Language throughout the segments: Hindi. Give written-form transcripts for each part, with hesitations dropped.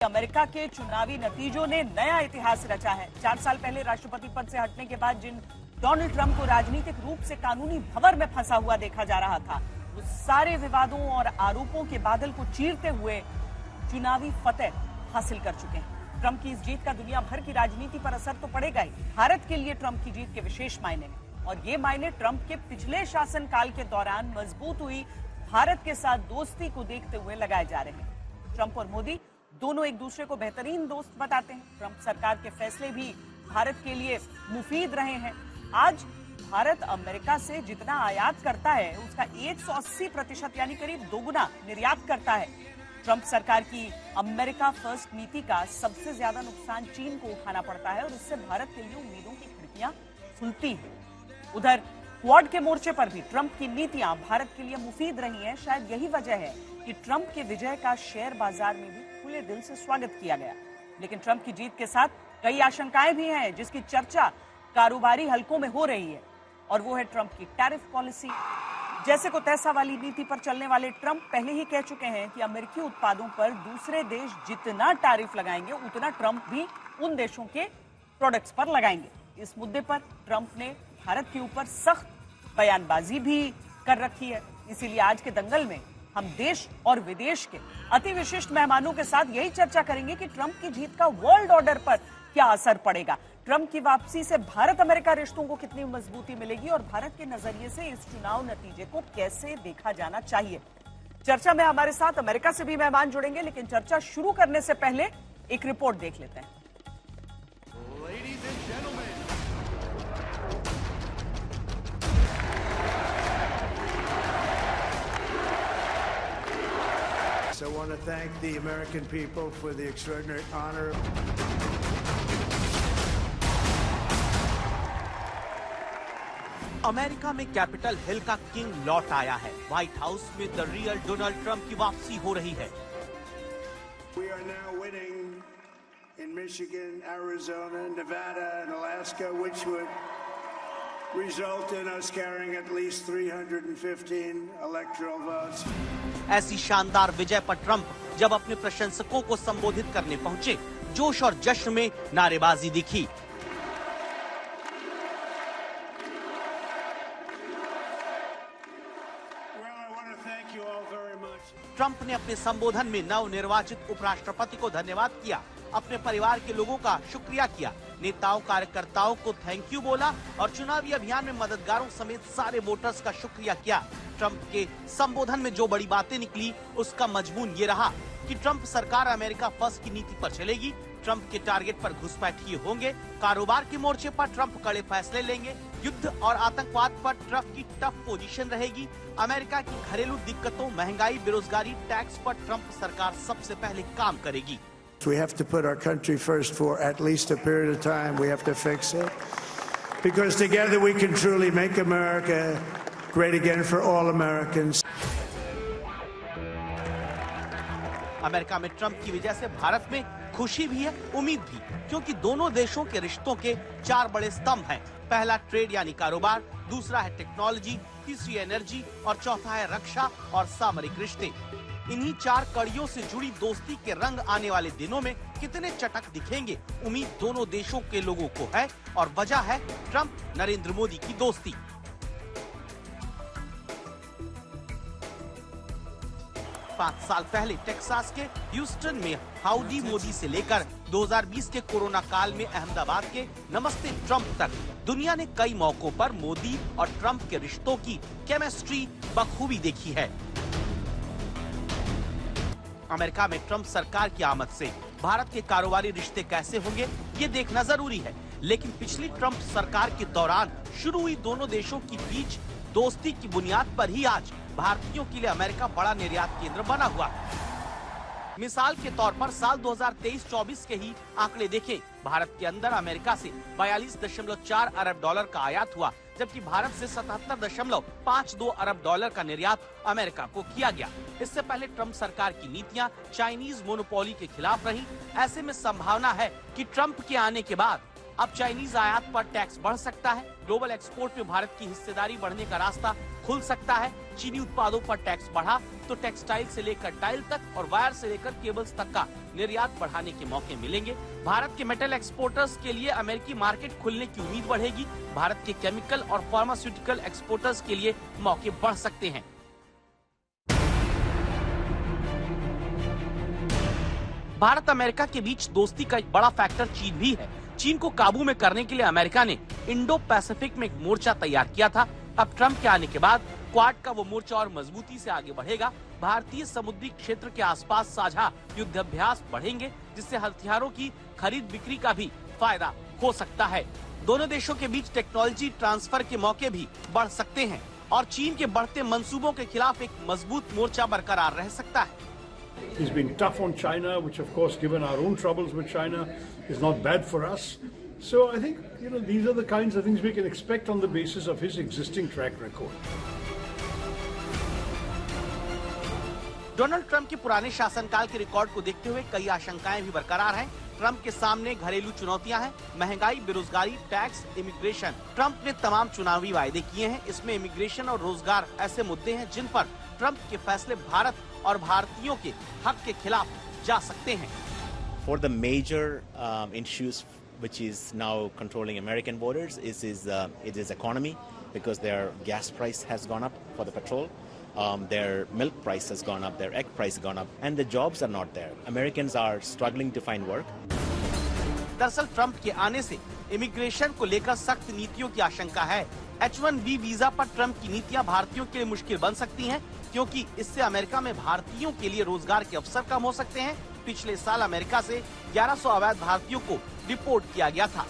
अमेरिका के चुनावी नतीजों ने नया इतिहास रचा है। 4 साल पहले राष्ट्रपति पद से हटने के बाद जिन डोनाल्ड ट्रंप को राजनीतिक रूप से कानूनी भंवर में फंसा हुआ देखा जा रहा था, वो सारे विवादों और आरोपों के बादल को चीरते हुए चुनावी फतह हासिल कर चुके हैं। ट्रंप की इस जीत का दुनिया भर की राजनीति पर असर तो पड़ेगा ही। भारत के लिए ट्रंप की जीत के विशेष मायने हैं और ये मायने ट्रंप के पिछले शासनकाल के दौरान मजबूत हुई भारत के साथ दोस्ती को देखते हुए लगाए जा रहे हैं। ट्रंप और मोदी दोनों एक दूसरे को बेहतरीन दोस्त बताते हैं। ट्रंप सरकार के फैसले भी भारत के लिए मुफीद रहे हैं। आज भारत अमेरिका से जितना आयात करता है उसका 180% यानी करीब दोगुना निर्यात करता है। ट्रंप सरकार की अमेरिका फर्स्ट नीति का सबसे ज्यादा नुकसान चीन को उठाना पड़ता है और इससे भारत के लिए उम्मीदों की खिड़कियां खुलती हैं। उधर क्वाड के मोर्चे पर भी ट्रंप की नीतियां भारत के लिए मुफीद रही हैं। शायद यही वजह है कि ट्रंप के विजय का शेयर बाजार में भी खुले दिल से स्वागत किया गया। लेकिन ट्रंप की जीत के साथ कई आशंकाएं भी हैं जिसकी चर्चा कारोबारी हलकों में हो रही है, और वो है ट्रंप की टैरिफ पॉलिसी। जैसे को तैसा वाली नीति पर चलने वाले ट्रंप पहले ही कह चुके हैं कि अमेरिकी उत्पादों पर दूसरे देश जितना टैरिफ लगाएंगे उतना ट्रंप भी उन देशों के प्रोडक्ट्स पर लगाएंगे। इस मुद्दे पर ट्रंप ने भारत के ऊपर सख्त बयानबाजी भी कर रखी है। इसीलिए आज के दंगल में हम देश और विदेश के अति विशिष्ट मेहमानों के साथ यही चर्चा करेंगे कि ट्रंप की जीत का वर्ल्ड ऑर्डर पर क्या असर पड़ेगा, ट्रंप की वापसी से भारत अमेरिका रिश्तों को कितनी मजबूती मिलेगी और भारत के नजरिए से इस चुनाव नतीजे को कैसे देखा जाना चाहिए। चर्चा में हमारे साथ अमेरिका से भी मेहमान जुड़ेंगे, लेकिन चर्चा शुरू करने से पहले एक रिपोर्ट देख लेते हैं। I want to thank the American people for the extraordinary honor. America में कैपिटल हिल का किंग लौट आया है। व्हाइट हाउस में द रियल डोनाल्ड ट्रंप की वापसी हो रही है। We are now winning in Michigan, Arizona, Nevada, and Alaska, which would result in us carrying at least 315 electoral votes. ऐसी शानदार विजय पर ट्रंप जब अपने प्रशंसकों को संबोधित करने पहुंचे, जोश और जश्न में नारेबाजी दिखी। ट्रंप ने अपने संबोधन में नवनिर्वाचित उपराष्ट्रपति को धन्यवाद किया, अपने परिवार के लोगों का शुक्रिया किया, नेताओं कार्यकर्ताओं को थैंक यू बोला और चुनावी अभियान में मददगारों समेत सारे वोटर्स का शुक्रिया किया। ट्रंप के संबोधन में जो बड़ी बातें निकली उसका मजमून ये रहा कि ट्रंप सरकार अमेरिका फर्स्ट की नीति पर चलेगी, ट्रंप के टारगेट पर घुसपैठिए होंगे, कारोबार के मोर्चे पर ट्रंप कड़े फैसले लेंगे, युद्ध और आतंकवाद पर ट्रंप की टफ पोजीशन रहेगी, अमेरिका की घरेलू दिक्कतों, महंगाई, बेरोजगारी, टैक्स पर ट्रंप सरकार सबसे पहले काम करेगी। We have to put our country first for at least a period of time. We have to fix it because together we can truly make America great again for all Americans. America में ट्रंप की वजह से भारत में खुशी भी है, उम्मीद भी, क्योंकि दोनों देशों के रिश्तों के 4 बड़े स्तंभ हैं। पहला ट्रेड यानी कारोबार, दूसरा है टेक्नोलॉजी, तीसरी एनर्जी और चौथा है रक्षा और सामरिक रिश्ते। इन्हीं 4 कड़ियों से जुड़ी दोस्ती के रंग आने वाले दिनों में कितने चटक दिखेंगे, उम्मीद दोनों देशों के लोगों को है और वजह है ट्रंप नरेंद्र मोदी की दोस्ती। पांच साल पहले टेक्सास के ह्यूस्टन में हाउडी मोदी से लेकर 2020 के कोरोना काल में अहमदाबाद के नमस्ते ट्रंप तक दुनिया ने कई मौकों पर मोदी और ट्रंप के रिश्तों की केमिस्ट्री बखूबी देखी है। अमेरिका में ट्रंप सरकार की आमद से भारत के कारोबारी रिश्ते कैसे होंगे ये देखना जरूरी है, लेकिन पिछली ट्रंप सरकार के दौरान शुरू हुई दोनों देशों के बीच दोस्ती की बुनियाद पर ही आज भारतीयों के लिए अमेरिका बड़ा निर्यात केंद्र बना हुआ है। मिसाल के तौर पर साल 2023-24 के ही आंकड़े देखें, भारत के अंदर अमेरिका से 42.4 अरब डॉलर का आयात हुआ, जबकि भारत से 77.52 अरब डॉलर का निर्यात अमेरिका को किया गया। इससे पहले ट्रंप सरकार की नीतियां चाइनीज मोनोपोली के खिलाफ रही। ऐसे में संभावना है कि ट्रंप के आने के बाद अब चाइनीज आयात पर टैक्स बढ़ सकता है, ग्लोबल एक्सपोर्ट में भारत की हिस्सेदारी बढ़ने का रास्ता खुल सकता है। चीनी उत्पादों पर टैक्स बढ़ा तो टेक्सटाइल से लेकर टाइल तक और वायर से लेकर केबल्स तक का निर्यात बढ़ाने के मौके मिलेंगे। भारत के मेटल एक्सपोर्टर्स के लिए अमेरिकी मार्केट खुलने की उम्मीद बढ़ेगी। भारत के केमिकल और फार्मास्यूटिकल एक्सपोर्टर्स के लिए मौके बढ़ सकते हैं। भारत अमेरिका के बीच दोस्ती का एक बड़ा फैक्टर चीन भी है। चीन को काबू में करने के लिए अमेरिका ने इंडो पैसिफिक में एक मोर्चा तैयार किया था। अब ट्रंप के आने के बाद क्वाड का वो मोर्चा और मजबूती से आगे बढ़ेगा। भारतीय समुद्री क्षेत्र के आसपास साझा युद्धाभ्यास बढ़ेंगे, जिससे हथियारों की खरीद बिक्री का भी फायदा हो सकता है। दोनों देशों के बीच टेक्नोलॉजी ट्रांसफर के मौके भी बढ़ सकते हैं और चीन के बढ़ते मंसूबों के खिलाफ एक मजबूत मोर्चा बरकरार रह सकता है। He's been tough on China, which of course, given our own troubles with China, is not bad for us. So I think, these are the kinds of things we can expect on the basis of his existing track record. Donald Trump के पुराने शासनकाल के रिकॉर्ड को देखते हुए कई आशंकाएं भी बरकरार हैं। ट्रंप के सामने घरेलू चुनौतियां हैं, महंगाई, बेरोजगारी, टैक्स, इमिग्रेशन। ट्रंप ने तमाम चुनावी वायदे किए हैं। इसमें इमिग्रेशन और रोजगार ऐसे मुद्दे हैं जिन पर ट्रंप के फैसले भारत और भारतीयों के हक के खिलाफ जा सकते हैं। For the major issues which is now controlling American borders it is economy, because their gas price has gone up for the petrol, their milk price has gone up, their egg price has gone up, and the jobs are not there. Americans are struggling to find work. दरअसल ट्रंप के आने से इमिग्रेशन को लेकर सख्त नीतियों की आशंका है। H-1B वीजा पर ट्रंप की नीतियां भारतीयों के लिए मुश्किल बन सकती हैं, क्योंकि इससे अमेरिका में भारतीयों के लिए रोजगार के अवसर कम हो सकते हैं। पिछले साल अमेरिका से 1100 अवैध भारतीयों को डिपोर्ट किया गया था।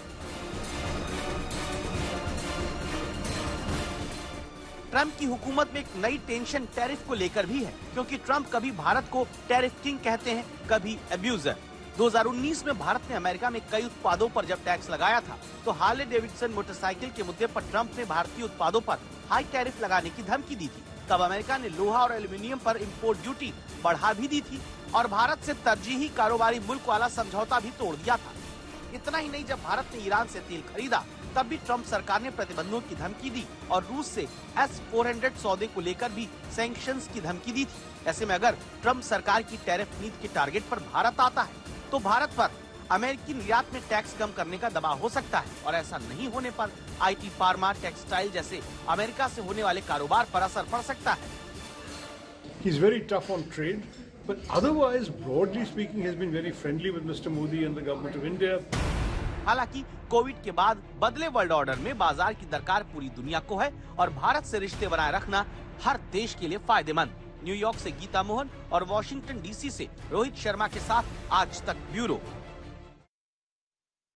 ट्रंप की हुकूमत में एक नई टेंशन टैरिफ को लेकर भी है, क्योंकि ट्रंप कभी भारत को टैरिफ किंग कहते हैं, कभी अब्यूजर। 2019 में भारत ने अमेरिका में कई उत्पादों पर जब टैक्स लगाया था, तो हार्ले डेविडसन मोटरसाइकिल के मुद्दे पर ट्रंप ने भारतीय उत्पादों पर हाई टैरिफ लगाने की धमकी दी थी। तब अमेरिका ने लोहा और एल्यूमिनियम पर इंपोर्ट ड्यूटी बढ़ा भी दी थी और भारत से तरजीही कारोबारी मुल्क वाला समझौता भी तोड़ दिया था। इतना ही नहीं, जब भारत ने ईरान से तेल खरीदा तब भी ट्रंप सरकार ने प्रतिबंधों की धमकी दी और रूस से S-400 सौदे को लेकर भी सैंक्शंस की धमकी दी थी। ऐसे में अगर ट्रंप सरकार की टैरिफ नीति के टारगेट पर भारत आता है, तो भारत पर अमेरिकी निर्यात में टैक्स कम करने का दबाव हो सकता है और ऐसा नहीं होने पर IT, फार्मा, टेक्सटाइल जैसे अमेरिका से होने वाले कारोबार पर असर पड़ सकता है। He's very tough on trade, but otherwise, broadly speaking, has been very friendly with Mr. Modi and the government of India. हालांकि कोविड के बाद बदले वर्ल्ड ऑर्डर में बाजार की दरकार पूरी दुनिया को है और भारत से रिश्ते बनाए रखना हर देश के लिए फायदेमंद। न्यूयॉर्क से गीता मोहन और वॉशिंगटन DC से रोहित शर्मा के साथ आज तक ब्यूरो।